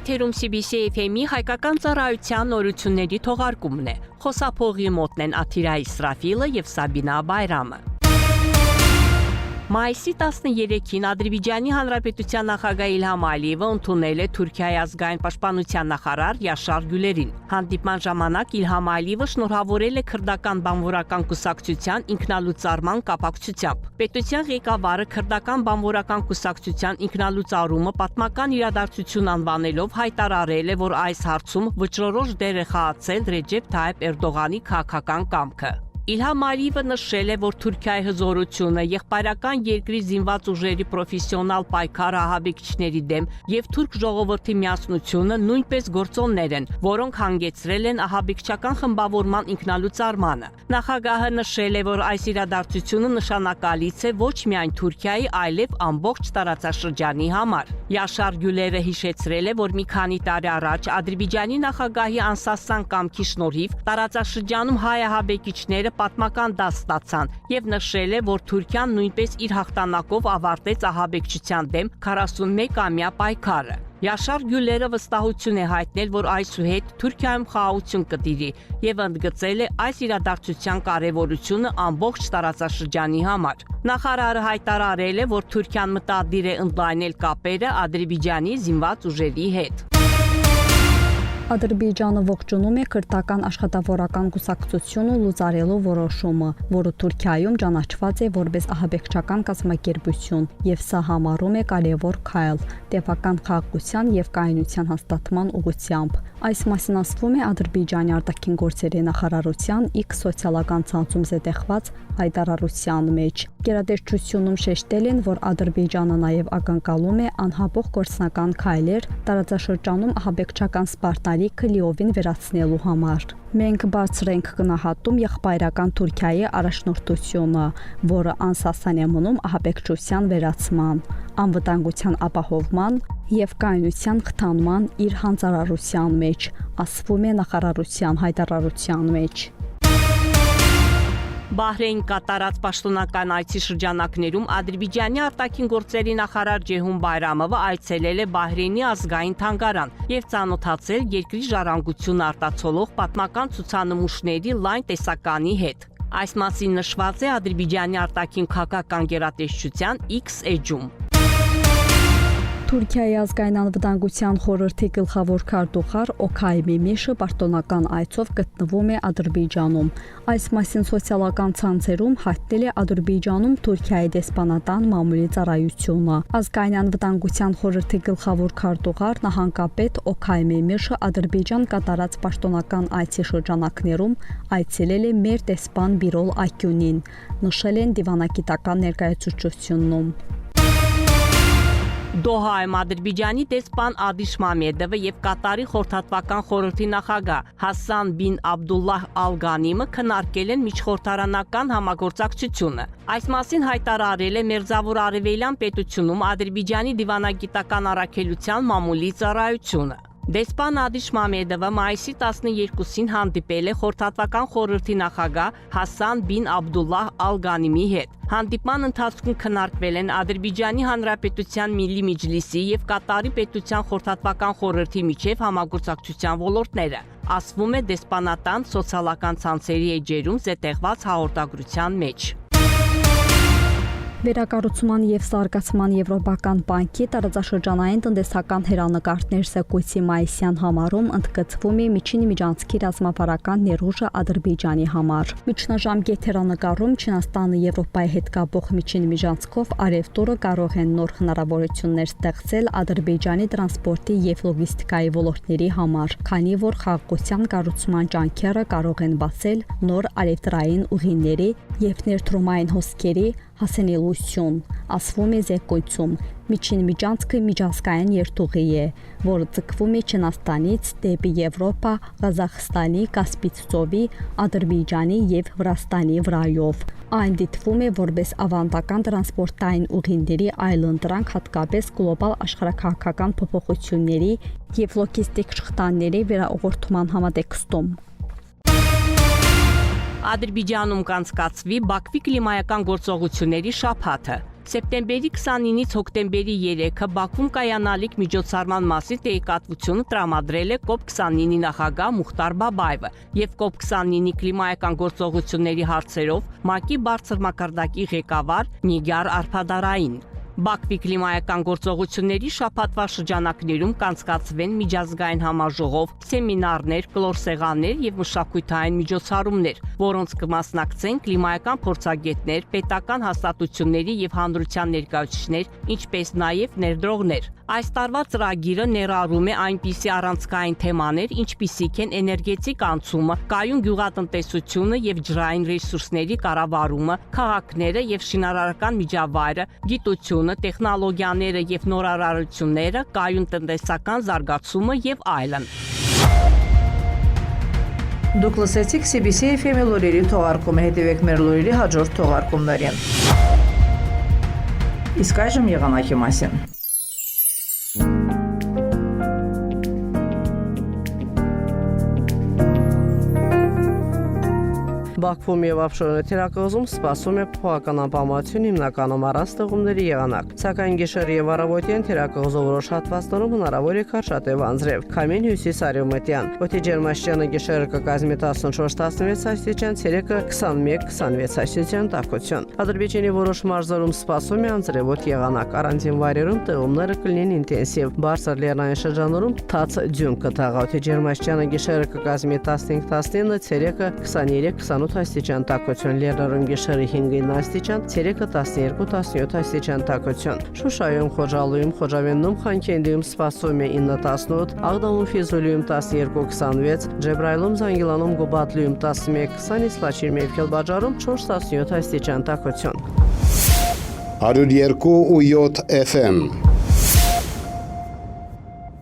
Եթերում CBC FM-ի հայկական ծառայության նորությունների թողարկումն է։ Խոսափողի մոտն են Աթիրա Իսրաֆիլը եւ Սաբինա Բայրամը։ Մայիսի 13-ին Ադրբեջանի Հանրապետության նախագահ Իլհամ Ալիևը ընդունել է Թուրքիայի ազգային պաշտպանության նախարար Յաշար Գյուլերին։ Հանդիպման ժամանակ Իլհամ Ալիևը շնորհավորել է քրդական բանվորական կուսակցության ինքնալուծարման կապակցությամբ։ Պետության ղեկավարը քրդական բանվորական կուսակցության ինքնալուծարումը պատմական իրադարձություն անվանելով հայտարարել է, որ այս հարցում վճռորոշ դեր է խաղացել Ռեջեփ Թայիփ Էրդողանի քաղաքական կամքը։ Իլհամ Ալիևը նշել է, որ Թուրքիայի հզորությունը եղբայրական երկրի զինված ուժերի պրոֆեսիոնալ պայքարը ահաբեկիչների դեմ եւ թուրք ժողովրդի միասնությունը նույնպես գործոններ են, որոնք հանգեցրել են ահաբեկչական խմբավորման ինքնալուծարմանը։ Նախագահը նշել է, որ այս իրադարձությունը նշանակալից է ոչ միայն Թուրքիայի, այլև ամբողջ տարածաշրջանի համար։ Յաշար Գյուլերը հիշեցրել է, որ մի քանի տարի առաջ Ադրբեջանի նախագահի անսասան կամքի շնորհիվ տարածաշրջանում հայ ահաբեկիչները պատմական դաս ստացան եւ նշել է, որ Թուրքիան նույնպես իր հաղթանակով ավարտեց ահաբեկչության դեմ 41-ամյա պայքարը։ Յաշար Գյուլերը վստահություն է հայտնել, որ այսուհետ Թուրքիայում խաղաղություն կտիրի եւ ընդգծել է այս իրադարձության կարեւորությունը ամբողջ տարածաշրջանի համար։ Նախարարը հայտարարել է, որ Թուրքիան մտադիր է ընդլայնել կապերը Ադրբեջանի զինված ուժերի հետ։ Ադրբեջանը ողջունում է քրդական աշխատավորական կուսակցությունը լուծարելու որոշումը, որը Թուրքիայում ճանաչված է որպես ահաբեկչական կազմակերպություն, եւ սա համարում է կարևոր քայլ տեփական խաղաղության եւ կայունության հաստատման ուղղությամբ։ Այս մասին ասվում է Ադրբեջանի արտաքին գործերի նախարարության X սոցիալական ցանցում զետեղված հայտարարության մեջ։ Գերատեսչությունում շեշտել են, որ Ադրբեջանը նաեւ ակնկալում է անհապող գործնական քայլեր տարածաշրջանում ահաբեկչական սպարտարիքը լիովին վերացնելու համար։ Մենք բարձր ենք գնահատում եղբայրական Թուրքիայի առաջնորդությունը, որը անսասան է մնում ահաբեկչության վերացման, անվտանգության ապահովման եւ կայունության խթանման իր հանձնարարության մեջ, ասվում է նախարարության հայտարարության մեջ։ Բահրեյն կատարած պաշտոնական այցի շրջանակներում Ադրբեջանի արտաքին գործերի նախարար Ջեհուն Բայրամովը այցելել է Բահրեյնի ազգային թանգարան եւ ծանոթացել երկրի ժառանգություն արտացոլող պատմական ցուցանմուշների լայն տեսականի հետ։ Այս մասին նշված է Ադրբեջանի արտաքին քաղաքական գերատեսչության X էջում։ Թուրքիայի ազգային անվտանգության խորհրդի գլխավոր քարտուղար Օքայ Մեմիշը պաշտոնական այցով գտնվում է Ադրբեջանում։ Այս մասին սոցիալական ցանցերում հայտնել է Ադրբեջանում Թուրքիայի դեսպանատան մամուլի ծառայությունը։ Ազգային անվտանգության խորհրդի գլխավոր քարտուղար նահանգապետ Օքայ Մեմիշը Ադրբեջան կատարած պաշտոնական այցի շրջանակներում այցելել է մեր դեսպան Բիրոլ Ակյունին, նշել են դիվանագիտական ներկայացուցչությունում։ Դոհայում Ադրբեջանի դեսպան Ադիշ Մամեդովը եւ Կատարի խորհրդատվական խորհրդի նախագահ Հասան բին Աբդուլլահ Ալ-Գանիմը քննարկել են միջխորհրդարանական համագործակցությունը։ Այս մասին հայտարարել է Մերձավոր Արևելյան պետությունում Ադրբեջանի դիվանագիտական առաքելության մամուլի ծառայությունը։ Դեսպան Ադիշ Մամեդովը մայիսի 12-ին հանդիպել է խորհրդատվական խորհրդի նախագահ Հասան բին Աբդուլլահ Ալ-Գանիմի հետ։ Հանդիպման ընթացքում քննարկվել են Ադրբեջանի Հանրապետության Միլլի Միջլիսի եւ Կատարի պետության խորհրդատվական խորհրդի միջև համագործակցության ոլորտները, ասվում է դեսպանատան սոցիալական ցանցերի էջերում զետեղված հաղորդագրության մեջ։ Վերակառուցման եւ զարգացման Եվրոպական բանկի տարածաշրջանային տնտեսական հերանեկարներ զեկույցի մայիսյան համարում ընդգծվում է միջին միջանցքի ռազմավարական ներուժը Ադրբեջանի համար։ Միջնաժամկետ հերանեկարում Չինաստանը Եվրոպայի հետ կապող միջին միջանցքով արևտուրը կարող են նոր հնարավորություններ ստեղծել Ադրբեջանի տրանսպորտի եւ լոգիստիկայի ոլորտների համար, քանի որ խաղաղության կառուցման ջանքերը կարող են բացել նոր արևտրային ուղիների եւ ներդրումային հոսքերի հասանելիություն, ասվում է զեկույցում։ Միջին միջանցքը միջազգային երթուղի է, որը ձգվում է Չինաստանից դեպի Եվրոպա, Ղազախստանի, Կասպից ծովի, Ադրբեջանի եւ Վրաստանի վրայով։ Այն դիտվում է որպես ավանդական տրանսպորտային ուղիների այլընտրանք հատկապես գլոբալ աշխարհաքաղաքական փոփոխությունների եւ լոգիստիկ շղթաների վերաուղղորդման համատեքստում։ Ադրբեջանում կանցկացվի Բաքվի կլիմայական գործողությունների շաբաթը։ Սեպտեմբերի 29-ից հոկտեմբերի 3-ը Բաքվում կայանալիք միջոցառման մասին տեղեկատվությունը տրամադրել է COP29-ի նախագահ Մուխտար Բաբայևը եւ COP29-ի կլիմայական գործողությունների հարցերով ՄԱԿ-ի բարձր մակարդակի ղեկավար Նիգար Արփադարային։ Բաքվի կլիմայական գործողությունների շաբաթվա շրջանակներում կանցկացվեն միջազգային համաժողով, սեմինարներ, կլորսեղաններ եւ մշակութային միջոցառումներ, որոնց կմասնակցեն կլիմայական փորձագետներ, պետական հաստատությունների եւ հանրության ներկայացուցիչներ, ինչպես նաեւ ներդրողներ։ Այս տարվա ծրագիրը ներառում է այնպիսի առանցքային թեմաներ, ինչպիսիք են էներգետիկ անցումը, կայուն գյուղատնտեսությունը եւ ջրային ռեսուրսների կառավարումը, քաղաքները եւ շինարարական միջավայրը, գիտությունը, տեխնոլոգիաները եւ նորարարությունները, կայուն տնտեսական զարգացումը եւ այլն։ Դուք լսեցիք CBC FM-ի լուրերի թողարկումը, հետևեք մեր լուրերի հաջորդ թողարկումներին։ Իսկ այժմ եղանակի մասին։ Բաքվում եւ Աբշորոնի թերակղզում սպասում է փոփոխական անբավարարություն հիմնականում առանց ձեղումների եղանակ։ Սակայն գիշեր եւ առավոտյան թերակղզու որոշ հատվածներում հնարավոր է քարշատև անձրև։ Քամին հյուսիս-արևմտյան։ Օդի ջերմաստիճանը գիշերը կկազմի 14-16 աստիճան, ցերեկը 21-26 աստիճան տաքություն։ Ադրբեջանի որոշ մարզերում սպասում է անձրևոտ եղանակ։ Առանձին վայրերում ձեղումները կլինեն ինտենսիվ։ Բարձր լեռնային շրջաններում թաց ձյուն կտաղա։ Օդի ջերմաստիճանը գիշերը կկազմի 15-19, ցերեկը 23-28 աստիճան տաքություն, լեռներում գիշերը 5-9 աստիճան, ցերեկը 12-17 աստիճան տաքություն։ Շուշայում, Խոջալույում, Խոջավեննում, Խանքենդիում սպասում է 9-18, Աղդամում, Ֆիզուլիում 12-26, Ջեբրայիլում, Զանգիլանում, Գոբատլիում 11-20, Իսլաչին եւ Քելբաջարում 4-17 աստիճան տաքություն։ 102.7 FM